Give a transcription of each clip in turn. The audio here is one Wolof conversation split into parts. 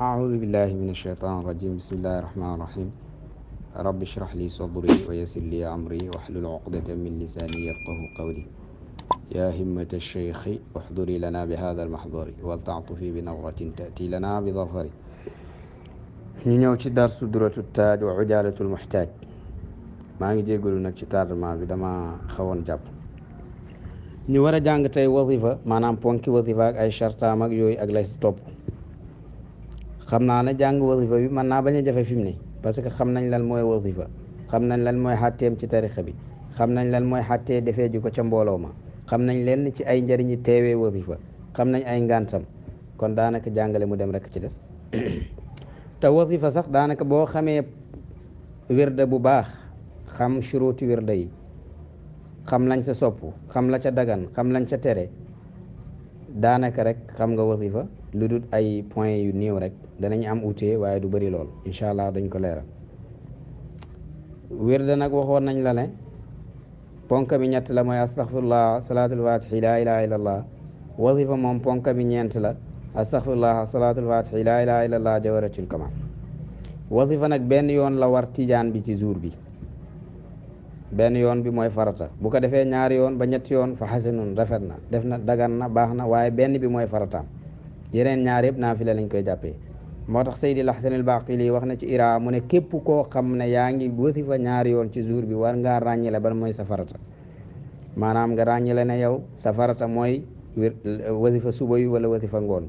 أعوذ بالله من الشيطان الرجيم بسم الله الرحمن الرحيم رب اشرح لي صدري ويسر لي أمري واحلل عقدة من لساني يفقه قولي يا همة الشيخ احضري لنا بهذا المحضر ولتعطفي بنظرة تأتي لنا بظفر نيو ci darsu duratu taaj wa ujaalatul muhtaaj maa ngi jégalu nag ci tardement bi dama xawoon jàpp ñu war a jàng tey wasifa maanaam ponki wasifa ak ay chartaam ak yooyu ak lay si topp xam naa ne jàng wasifa bi mën naa bañ a jafe fi mu ne parce que xam nañ lan mooy wasifa xam nañ lan mooy xàtteem ci tarixa bi xam nañ lan mooy xàttee defee ji ko ca mbooloo ma xam nañ leen ci ay njëriñi teewee wasifa xam nañ ay ngantam kon daanaka jàngale mu dem rek ci des te wasifa sax daanaka boo xamee wirda bu baax xam shuruuti wirda yi xam lañ sa sopp xam la ca dagan xam lañ ca tere daanaka rek xam nga wasifa lu dul ay point yu néew rek danañ am utee waaye du bëri lool incha allah dañ ko leeral wirda nag waxoon nañ la ne ponka bi ñett la mooy astaghfirullah salaatul fatihi laa ilaha illallah wasifa moom ponka bi ñeent la astaghfirullah salaatul fatihi laa ilaha illallah jawharatul kamal wasifa nag benn yoon la war tijaan bi ci jour bi benn yoon bi mooy farata bu ko defee ñaari yoon ba ñetti yoon fa xasanun rafet na def na dagan na baax na waaye benn bi mooy farataam yeneen ñaar yëpp naafila lañ koy jàppee moo tax Seydi Laxsanil Baaqili wax na ci ira mu ne képp koo xam ne yaa ngi wasifa ñaari yoon ci jour bi war ngaa ràññile ban mooy sa farata maanaam nga ràññile ne yow sa farata mooy wasifa suba yu wala wasifa ngoon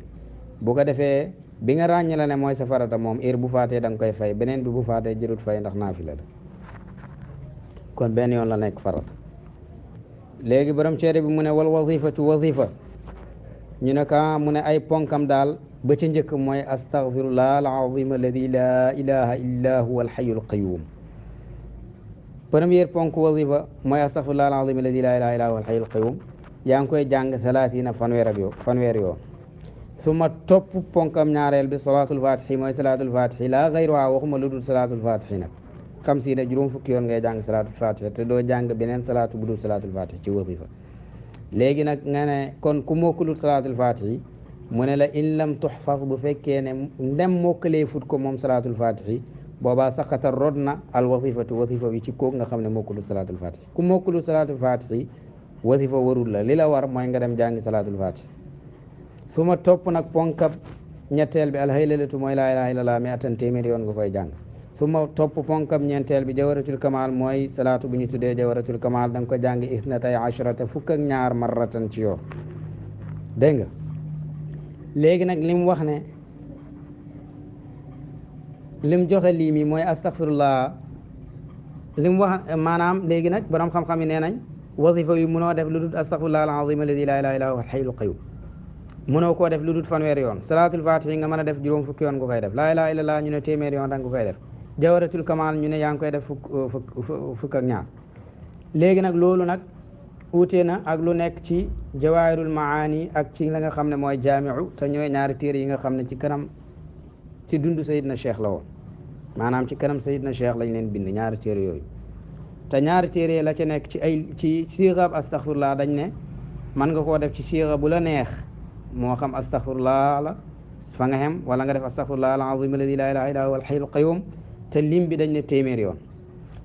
bu ko defee bi nga ràññile ne mooy sa farata moom heure bu faatee da nga koy fay beneen bi bu faatee jërut fay ndax naafila la kon benn yoon la nekk farata léegi borom ceere bi mu ne wal wasifatu wasifa ñu ne ka mu ne ay ponkam daal ba ca njëkk mooy astaghfirullah alazim alladi la ilaha illa huwa alhayyul qayyum première ponk wasifa mooy astaghfirullah alazim alladi la ilaha illa huwa alhayyul qayyum yaa ngi koy jàng salatina fanweer yoon suma topp ponkam ñaareel bi salaatul fatihi mooy salaatul fatihi la gayruha waxuma lu dul salaatul fatihi nag xam si ne juróom fukki yoon ngay jàng salaatul fatiha te doo jàng beneen salaatu bu dul salaatul fatihi ci wasifa léegi nag nga ne kon ku mokkulul salaatul fatihi mu ne la in lam tuxfaz bu fekkee ne ndem mokkalee fut ko moom salaatul fatihi boobaa saqata rod na al wasifatu wasifa bi ci kook nga xam ne mokkulul salaatul fatihi ku mokkulul salaatul fatihi wasifa warul la li la war mooy nga dem jàngi salaatul fatihi su ma topp nag ponkab ñetteel bi alhaylalatu mooy laa ilaha illallah mi atan téeméer yoon nga koy jàng su ma topp ponkab ñeenteel bi jawaratul kamal mooy salaatu bu ñu tuddee jawaratul kamal da nga ko jàng isnatay ashrata fukk ak ñaar marratan ci yoon dégg nga léegi nag lim wax ne lim joxe lii mi mooy astaghfirullah lim wax maanaam léegi nag borom xam-xam yi nee nañ wasifa yi mënoo def lu dul astaghfirullah al-azim alladi la ilaha illa huwa al-hayyul qayyum mënoo koo def lu dul fanweer yoon salaatul fatihi nga mën a def juróom fukki yoon nga koy def laa ilaha illallah ñu ne téeméer yoon da nga koy def jawaratul kamal ñu ne yaa ngi koy def fukk ak ñaar léegi nag loolu nag uute na ak lu nekk ci jawaahirul maani ak ci la nga xam ne mooy jaamiu te ñooy ñaari téere yi nga xam ne ci kanam ci dundu Seydina Cheikh la woon maanaam ci kanam Seydina Cheikh lañ leen bind ñaari téere yooyu te ñaari téere la ca nekk ci ay ci siixab astaghfirullah dañ ne mën nga koo def ci siixa bu la neex moo xam astaghfirullah la fa nga xem wala nga def astaghfirullah al-azim alladi la ilaha illa huwa al-hayyul qayyum te lim bi dañ ne téeméer yoon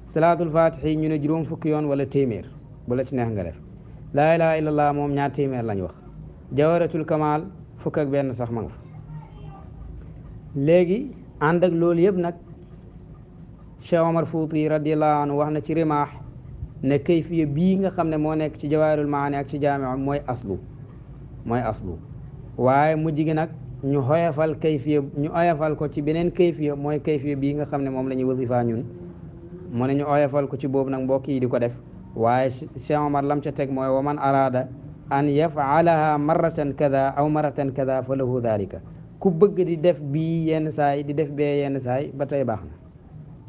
salaatul fatihi ñu ne juróom fukki yoon wala téeméer bu la ci neex nga def laa ilaha illallah moom ñaar téeméer lañ wax jawharatul kamal fukk ak benn sax ma nga fa léegi ànd ak loolu yëpp nag Cheikh Omar Fouti radiyallahu anhu wax na ci rimaax ne kayfiya bii nga xam ne moo nekk ci jawaahirul maani ak ci jaamiu mooy aslu waaye mujj gi nag ñu oyofal kayfiya ñu oyofal ko ci beneen kayfiya mooy kayfiya bii nga xam ne moom la ñuy wasifa ñun mu ne ñu oyofal ko ci boobu nag mbokk yi di ko def waaye Cheikh Omar lam ca teg mooy wa man araada an yafalaha marratan kada aw marratan kada fa lahu dalika ku bëgg di def bii yenn saay di def bee yenn saay ba tey baax na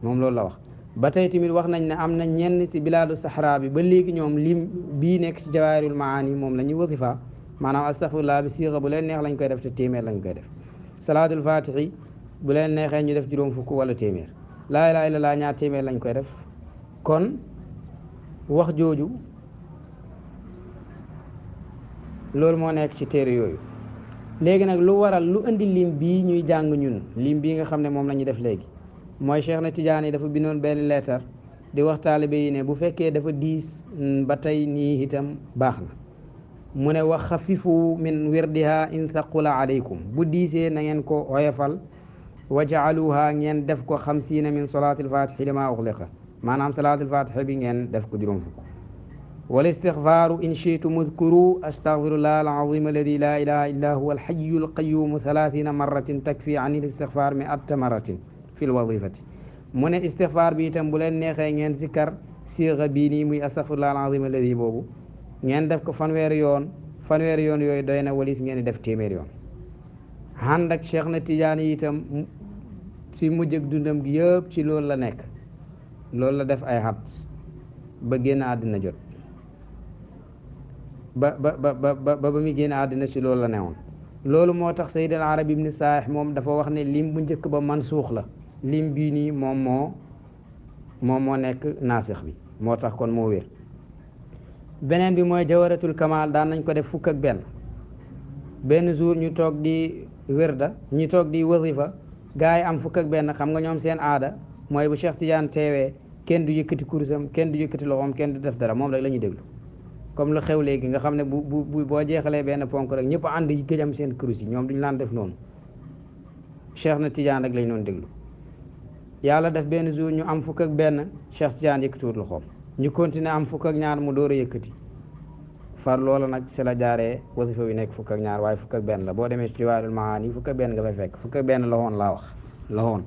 moom loolu la wax ba tey tamit wax nañ ne am na ñenn ci bilaadu sahra bi ba léegi ñoom lim bii nekk ci jawaahirul maani moom la ñuy wasifa maanaam astaghfirullah bi siixa bu leen neex lañ koy def te téeméer lañ koy def salaatul fatihi bu leen neexee ñu def juróom fukk wala téeméer laa ilaha illallah ñaar téeméer lañ koy def kon wax jooju loolu moo nekk ci téere yooyu léegi nag lu waral lu indi lim bii ñuy jàng ñun lim bii nga xam ne moom la ñuy def léegi mooy Cheikh na Tidiane yi dafa bindoon benn leetar di wax taalibe yi ne bu fekkee dafa diis ba tey nii itam baax na mu ne wax xafifu min wirdiha in thaqula alaykum bu diisee na ngeen ko oyofal wa jaaluha ngeen def ko 50 min salaatil fatihi lima uxliqa maanaam salaatil fatihi bi ngeen def ko juróom fukk wal istixfaaru in shiitum udkuru astaghfirullah alazim alladi la ilaha illa huwa alxayu alqayumu 30 marratin takfi an il istixfaar 100 marratin fi lwadifati mu ne istixfaar bi itam bu leen neexee ngeen sikkar siixa bii nii muy astaghfirullah alazim alladi boobu ngeen def ko fanweeri yoon yooyu doy na walis ngeen di def téeméer yoon ànd ak Cheikh na Tidiane yi itam si mujj ak dundam gi yëpp ci loolu la nekk loolu la def ay xat ba génn àddina jot ba muy génn àddina ci loolu la newoon loolu moo tax Sayyid al Arabi ibn Saaih moom dafa wax ne lim bu njëkk ba mansuux la lim bii nii moom moo nekk naasix bi moo tax kon moo wér beneen bi mooy jawaratul kamal daan nañ ko def fukk ak benn jour ñu toog di wérda ñu toog di wasifa gaa yi am fukk ak benn xam nga ñoom seen aada mooy bu Cheikh Tidiane teewee kenn du yëkkati kursam kenn du yëkkati loxoom kenn du def dara moom rek la ñuy déglu comme lu xew léegi nga xam ne bu boo jeexalee benn ponk rek ñëpp ànd yi gëjam seen kurus yi ñoom duñu laan def noonu Cheikh na Tidiane rek lañ doon déglu yàlla def benn jour ñu am fukk ak benn Cheikh Tidiane yëkkatiwut loxoom ñu continuer am fukk ak ñaar mu door a yëkkati far loola nag si la jaaree wasifa bi nekk fukk ak ñaar waaye fukk ak benn la boo demee ci Jawaahirul Maani fukk ak benn nga fay fekk fukk ak benn la woon laa wax la woon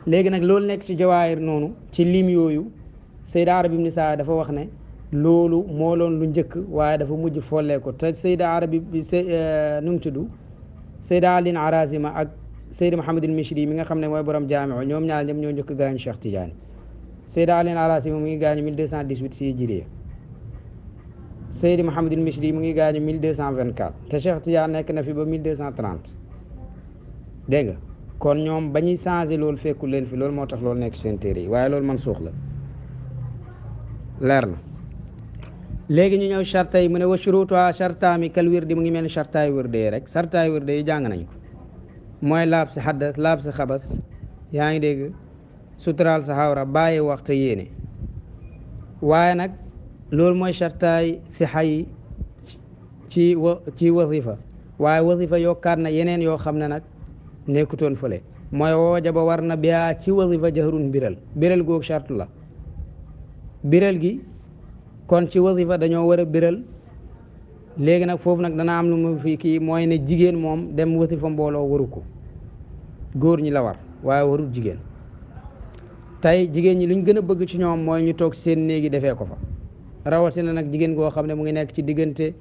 léegi nag loolu nekk ci jawaahir noonu ci lim yooyu Sayyid Arabi ibn Saaih dafa wax ne loolu moo loon lu njëkk waaye dafa mujj follee ko te Sayyid Arabi bi nu mu tudd Sayyid Ali Arazima ak Sayyid Muhammad al-Mishri mi nga xam ne mooy borom jaamiu ñoom ñaar ñëpp ñoo njëkk gaañu Cheikh Tidiane Sayyid Ali Arazima mu ngi gaañu 1218 si Hijriya Sayyid Muhammad al-Mishri mu ngi gaañu 1224 te Cheikh Tidiane nekk na fi ba 1230 dégg nga kon ñoom ba ñuy changé loolu fekkul leen fi loolu moo tax loolu nekk seen téere yi waaye loolu man suux la leer na léegi ñu ñëw charta yi mu ne wa shurutuha chartaami kal wirdi mu ngi mel ni chartaay wirde yi rek chartaay wirde yi jàng nañ ko mooy laab si xaddas laab si xabas yaa ngi dégg suturaal sa xawra bàyyi waxta yéene waaye nag loolu mooy chartaay si xay ci wasifa waaye wasifa yokkaat na yeneen yoo xam ne nag nekkutoon fële mooy wajaba war na biyaa ci wasifa jahrun biral googu charte la biral gi kon ci wasifa dañoo war a biral léegi nag foofu nag dana am lu mu fi kii mooy ne jigéen moom dem wasifa mbooloo waru ko góor ñi la war waaye warul jigéen tey jigéen ñi luñ gën a bëgg ci ñoom mooy ñu toog seen néegi defee ko fa rawatina nag jigéen goo xam ne mu ngi nekk ci diggante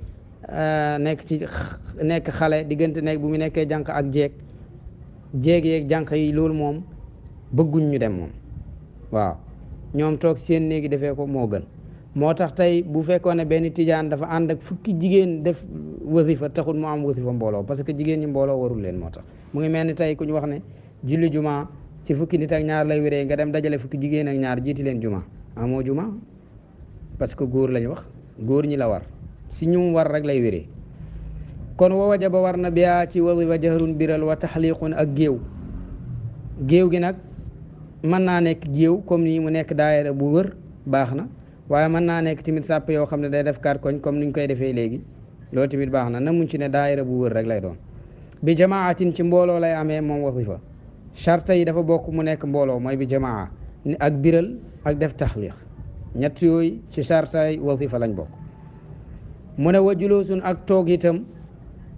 nekk xale diggante nekk bu mu nekkee jànq ak jeeg yeeg jànq yi loolu moom bëgguñ ñu dem moom waaw ñoom toog seen néegi defee ko moo gën moo tax tey bu fekkoon ne benn tijaan dafa ànd ak fukki jigéen def wasifa taxul mu am wasifa mbooloo parce que jigéen ñi mbooloo warul leen moo tax mu ngi mel ni tey ku ñu wax ne julli juma ci fukki nit ak ñaar lay wéree nga dem dajale fukki jigéen ak ñaar jiiti leen juma amoo juma parce que góor lañu wax góor ñi la war si ñu war rek lay wéree kon wa wajaba war na biyaa ci wasifa jahrun biral wa taxliqun ak géew gi nag mën naa nekk géew comme nii mu nekk daayira bu wër baax na waaye mën naa nekk tamit sàpp yoo xam ne day def kaat koñ comme ni ñu koy defee léegi loolu tamit baax na muñ ci ne daayira bu wër rek lay doon bi jamaatin ci mbooloo lay amee moom wasifa charte yi dafa bokk mu nekk mbooloo mooy bi jamaa ak biral ak def taxliq ñett yooyu ci charte yi wasifa lañ bokk mu ne wa julusun ak toog itam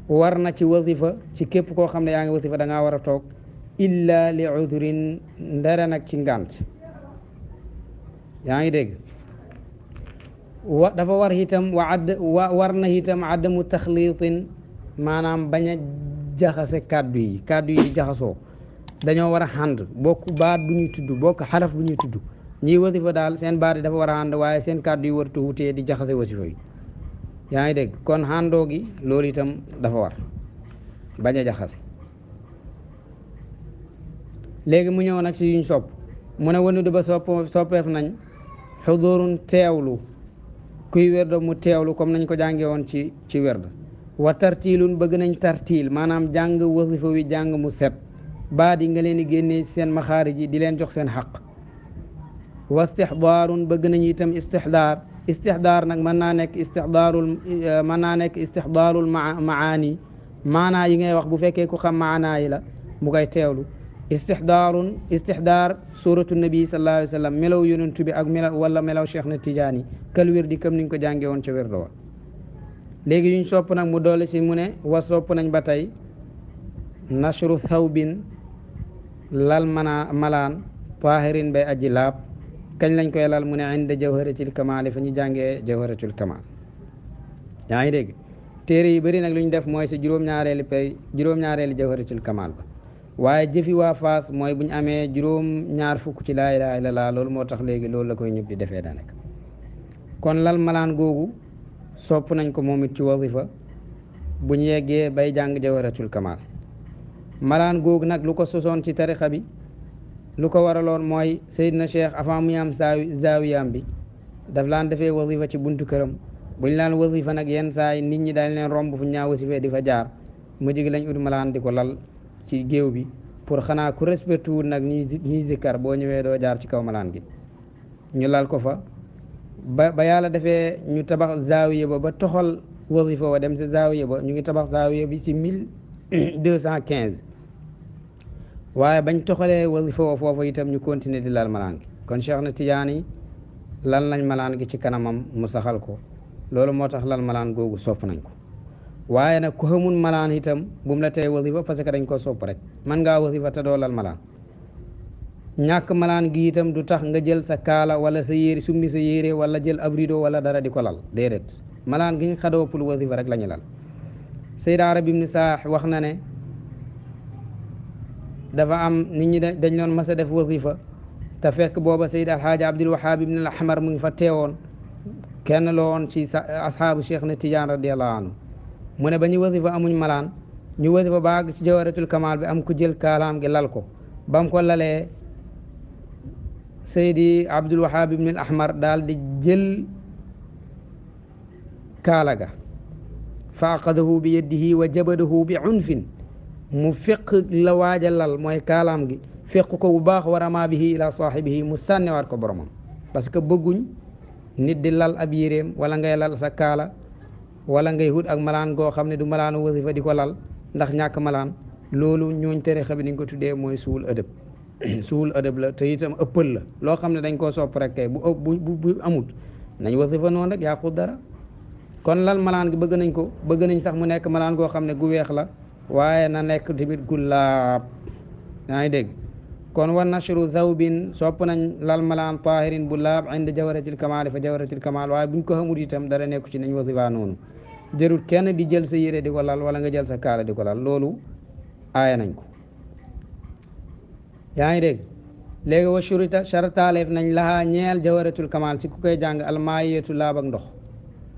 war na ci wasifa ci képp koo xam ne yaa ngi wasifa da ngaa war a toog illa li udrin ndara nag ci ngànt yaa ngi dégg dafa war itam war na itam adamu taxliitin maanaam bañ a jaxase kàddu yi di jaxasoo dañoo war a ànd bokk baat bu ñuy tudd bokk xaraf bu ñuy tudd ñiy wasifa daal seen baat yi dafa war a ànd waaye seen kàddu yi wartu wutee di jaxase wasifa yi yaa ngi dégg kon àndoo gi loolu itam dafa war bañ a jaxase léegi mu ñëw nag si yuñ sopp mu ne wanu du ba soppeef nañ xudurun teewlu kuy werdo mu teewlu comme nañ ko jàngee woon ci werdo wa tartiilun bëgg nañ tartiil maanaam jàng wasifa wi jàng mu set baat yi nga leen di génnee seen maxaarij yi di leen jox seen xaq wa istixdaarun bëgg nañ itam istixdaar nag mën naa nekk istixdaarul maani maanaa yi ngay wax bu fekkee ku xam maanaa yi la mu koy teewlu istixdaar suratu nabi sallallahu alayhi wa sallam melaw yonentu bi ak melaw wala melaw Cheikh na Tijaani kal wér di comme niñ ko jàngee woon ca wér do wa léegi yuñ sopp nag mu doole si mu ne wa sopp nañ ba tey nashru thawbin lal malaan tahirin bay aji laab kañ lañ koy lal mu ne inda jawharatul kamal fa ñu jàngee jawharatul kamal yaa ngi dégg téere yi bëri nag lu ñu def mooy si juróom-ñaareeli jawharatul kamal ba waaye jëfi waa Faas mooy bu ñu amee juróom-ñaar fukk ci laa ilaaha illallaah loolu moo tax léegi loolu la koy ñëpp di defee daanaka kon lal malaan googu sopp nañ ko moom it ci wasifa bu ñu yeggee bay jàng jawharatul kamal malaan googu nag lu ko sosoon ci tarixa bi lu ko waraloon mooy Seydina Cheikh avant muy am zaawiyam bi daf laan defee wasifa ci buntu këram buñ laan wasifa nag yenn saa yi nit ñi dañ leen romb fu ñaa wasifee di fa jaar mujj gi lañ ut malaan di ko lal ci géew bi pour xanaa ku respecté wul nag ñuy zikkar boo ñëwee doo jaar ci kaw malaan gi ñu lal ko fa ba yàlla defee ñu tabax zaawiya ba toxal wasifa wa dem si zaawiya ba ñu ngi tabax zaawiya bi si 1215 waaye bañ toxalee wasifa wa foofu itam ñu continuer di lal malaan gi kon Cheikh na Tijaani lal nañ malaan gi ci kanamam mu saxal ko loolu moo tax lal malaan googu sopp nañ ko waaye nag ku xamul malaan itam bu mu la tee wasifa parce que dañ koo sopp rek man ngaa wasifa te doo lal malaan ñàkk malaan gi itam du tax nga jël sa kaala wala sa yére summi sa yére wala jël ab rido wala dara di ko lal déedéet malaan gi ñu xadoo pour wasifa rek la ñu lal Sayyid Arabi ibn Saax wax na ne dafa am nit ñi dañ doon mas a def wasifa te fekk booba Sayyid Alxaaji Abdul Wahab ibn al Ahmar mu ngi fa teewoon kenn la woon ci ashaabu Cheikh na Tijaan radiyallahu anhu mu ne ba ñu wasifa amuñ malaan ñu wasifa baag ci jawharatul kamal bi am ku jël kaalaam gi lal ko ba mu ko lalee Seydi Abdul Wahab ibn al Ahmar daal di jël kaala ga fa aqadahu bi yadihi wa jabadahu bi unfin mu feq la waaja lal mooy kaalaam gi feq ko bu baax wa rama bihi ila saahibihi mu sànniwaat ko boromam parce que bëgguñ nit di lal ab yéreem wala ngay lal sa kaala wala ngay hut ak malaan goo xam ne du malaanu wasifa di ko lal ndax ñàkk malaan loolu ñooñ tere xam ni ñu ko tuddee mooy suul ëdëb suul ëdëb la te itam ëppal la loo xam ne dañ koo sopp rek kay bu amut nañ wasifa noonu rek yàqut dara kon lal malaan gi bëgg nañ sax mu nekk malaan goo xam ne gu weex la waaye na nekk tamit gu laab yaa ngi dégg kon wa nashru thawbin sopp nañ lal malaan tahirin bu laab inda jawharatil kamal fa jawharatil kamal waaye buñ ko xamut itam dara nekku ci nañ wasifa noonu jërul kenn di jël sa yére di ko lal wala nga jël sa kaala di ko lal loolu aaya nañ ko yaa ngi dégg léegi wa shurita shartaaleef nañ lahaa ñeel jawharatul kamal ci ku koy jàng almaayatu laab ak ndox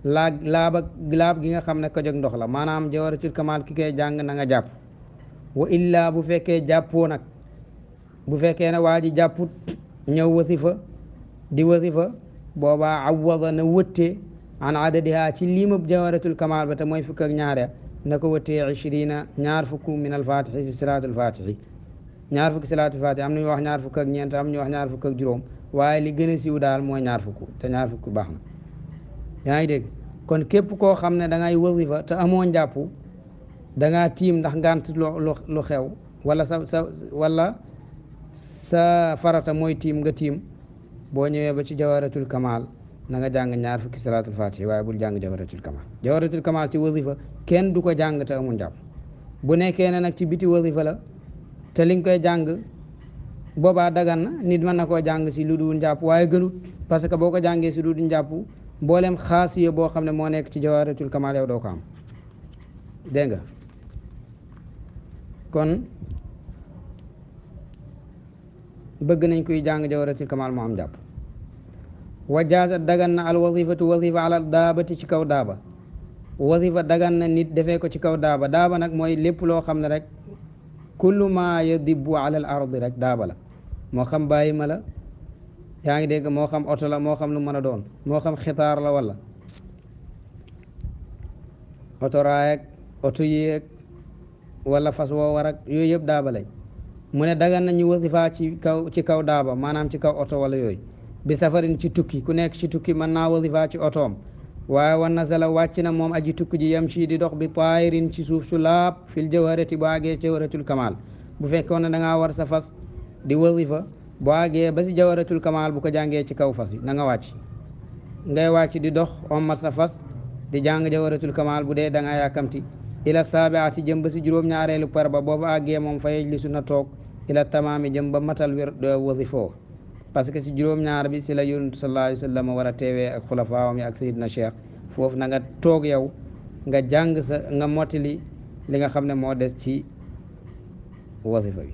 laab gi nga xam ne ko jóg ndox la maanaam jawharatul kamal ki koy jàng na nga jàpp wa illaa bu fekkee jàppoo nag bu fekkee ne waa ji jàpput ñëw wasifa di wasifa boobaa awwada na wëttee an adadiha ci limab jawharatul kamal ba te mooy fukk ak ñaare na ko wëttee 20 ñaar fukk min al fatihi si salaatul fatihi ñaar fukki salaatul fatihi am nañu wax ñaar fukk ak ñeent am ñu wax ñaar fukk ak juróom waaye li gën a siiw daal mooy ñaar fukk te ñaar fukk baax na yaa ngi dégg kon képp koo xam ne da ngay wasifa te amoo njàpp da ngaa tiim ndax ngànt lu xew wala sa farata mooy tiim nga tiim boo ñëwee ba ci jawharatul kamal na nga jàng ñaar fukki salaatul fatihi waaye bul jàng jawharatul kamal ci wasifa kenn du ko jàng te amul njàpp bu nekkee ne nag ci biti wasifa la te li nga koy jàng boobaa dagan na nit mën na koo jàng si lu dul njàpp waaye gënut parce que boo ko jàngee si lu dul njàpp mboolem xaasiya boo xam ne moo nekk ci jawharatul kamal yow doo ko am dégg nga kon bëgg nañ koy jàng jawharatul kamal moo am njàpp wa jaaza dagan na al wasifatu wasifa ala daabati ci kaw daaba wasifa dagan na nit defee ko ci kaw daaba nag mooy lépp loo xam ne rek kullu ma yadibbu ala al ardi rek daaba la moo xam bàyyi ma la yaa ngi dégg moo xam oto la moo xam lu mën a doon moo xam xitaar la wala otoraay ak oto yéeg wala fas woo war ak yooyu yëpp daaba lañ mu ne dagan nañu wasifa ci kaw daaba maanaam ci kaw oto wala yooyu bi safarin ci tukki ku nekk ci tukki mën naa wasifa ci otoom waaye wan nasala wàcc na moom aji tukki ji yam ci di dox bi taayirin ci suuf su laab fil jawharati bu àggee jawharatul kamal bu fekkoon ne da ngaa war sa fas di wasifa bu àggee ba si jawharatul kamal bu ko jàngee ci kaw fas yi na nga wàcc ngay wàcc di dox ommat sa fas di jàng jawharatul kamal bu dee da ngaa yàkkamti ila saabiati jëm ba si juróom-ñaareelu par ba boobu àggee moom fa yejlisu na toog ila tamaami jëm ba matal wir wasifoo parce que si juróom-ñaar bi si la yonent sallallahu alayhi wa sallam war a teewee ak xulafaawam yi ak sayidna cheikh foofu na nga toog yow nga jàng nga mottali li nga xam ne moo des ci wasifa bi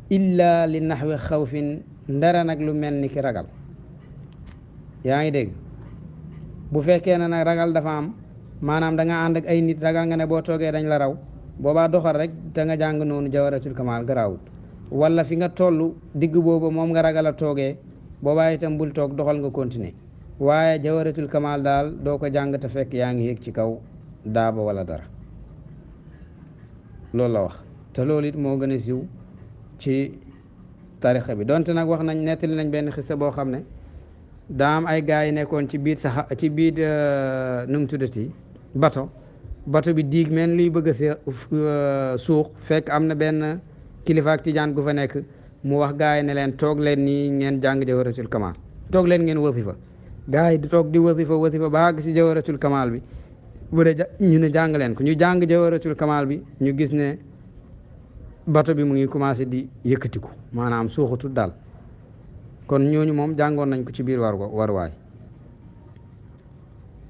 illa li naxwi xawfin ndara nag lu mel ni ki ragal yaa ngi dégg bu fekkee ne nag ragal dafa am maanaam da nga ànd ak ay nit ragal nga ne boo toogee dañ la raw boobaa doxal rek da nga jàng noonu jawharatul kamal garaawut wala fi nga toll digg boobu moom nga ragal a toogee boobaa itam bul toog doxal nga continuer waaye jawharatul kamal daal doo ko jàng te fekk yaa ngi yéeg ci kaw daaba wala dara loolu la wax te loolu it moo gën a siiw ci tarixa bi donte nag wax nañ nettali nañ benn xista boo xam ne daa am ay gars yi nekkoon ci biir ci biir nu mu tuddati bato bi diig meen luy bëgg a suux fekk am na benn kilifa ak tijaan gu fa nekk mu wax gars yi ne leen toog leen nii ngeen jàng jawharatul kamal toog leen ngeen wasifa gars yi di toog di wasifa ba àgg si jawharatul kamal bi bu dee ñu ne jàng leen ko ñu jàng jawharatul kamal bi ñu gis ne bato bi mu ngi commencé di yëkkatiku maanaam suuxatul daal kon ñooñu moom jàngoon nañ ko ci biir waruwaay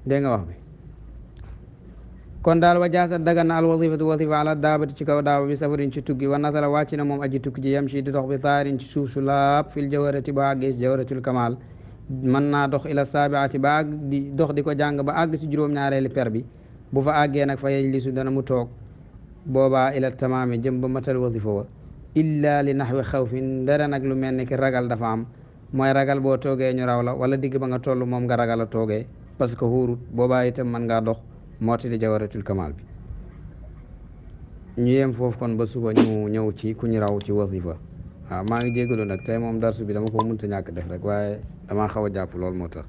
dégg nga wax bi kon daal wa jaasa dagan na al wasifatu wasifa ala daabati ci kaw daaba bi safarin ci tukki wa nasala wàcc na moom aji tukki ji yam ci di dox bi taarin ci suuf su laab fil jawharati ba àggee ci jawharatul kamal mën naa dox ila saabiati ba àgg di dox di ko jàng ba àgg ci juróom-ñaareeli per bi bu fa àggee nag fa yejlisu dana mu toog boobaa ila tamaami jëm ba matal wasifa wa illa li naxwi xawfin dara nag lu mel ni ki ragal dafa am mooy ragal boo toogee ñu raw la wala digg ba nga toll moom nga ragal a toogee parce que xuurut boobaa itam mën ngaa dox mottali jawharatul kamal bi ñu yem foofu kon ba suba ñu ñëw ci ku ñu raw ci wasifa waaw maa ngi jégalu nag tey moom darsu bi dama ko mënta ñàkk def rek waaye damaa xaw a jàpp lool moo tax